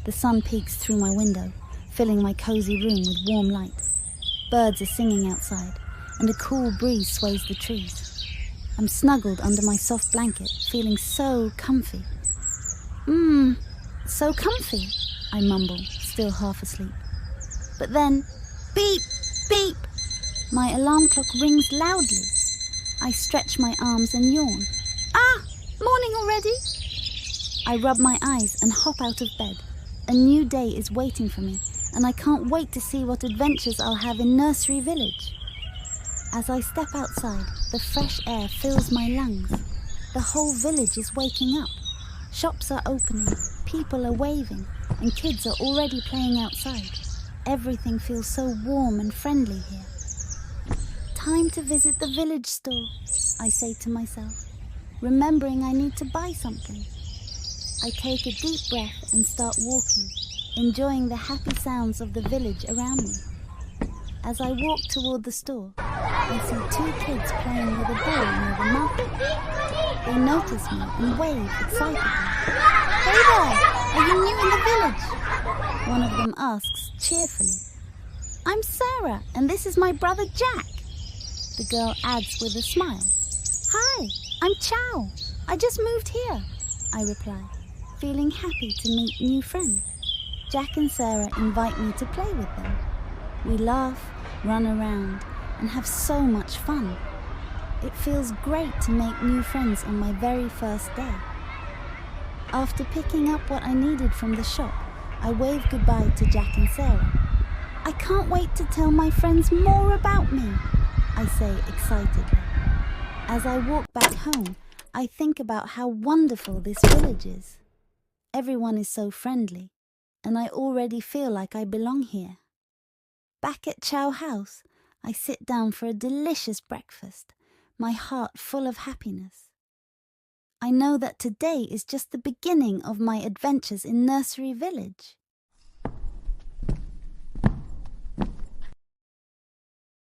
The sun peeks through my window, filling my cozy room with warm light. Birds are singing outside, and a cool breeze sways the trees. I'm snuggled under my soft blanket, feeling so comfy. So comfy, I mumble, still half asleep. But then, beep, beep! My alarm clock rings loudly. I stretch my arms and yawn. Ah! Morning already? I rub my eyes and hop out of bed. A new day is waiting for me, and I can't wait to see what adventures I'll have in Nursery Village. As I step outside, the fresh air fills my lungs. The whole village is waking up. Shops are opening, people are waving, and kids are already playing outside. Everything feels so warm and friendly here. Time to visit the village store, I say to myself, remembering I need to buy something. I take a deep breath and start walking, enjoying the happy sounds of the village around me. As I walk toward the store, I see 2 kids playing with a ball near the market. They notice me and wave excitedly. Hey there! Are you new in the village? One of them asks cheerfully. I'm Sara, and this is my brother Jack. The girl adds with a smile. Hi, I'm Chau. I just moved here, I reply, feeling happy to meet new friends. Jack and Sara invite me to play with them. We laugh, run around, and have so much fun. It feels great to make new friends on my very first day. After picking up what I needed from the shop, I wave goodbye to Jack and Sara. I can't wait to tell my friends more about me, I say excitedly. As I walk back home, I think about how wonderful this village is. Everyone is so friendly, and I already feel like I belong here. Back at Chau House, I sit down for a delicious breakfast, my heart full of happiness. I know that today is just the beginning of my adventures in Nursery Village.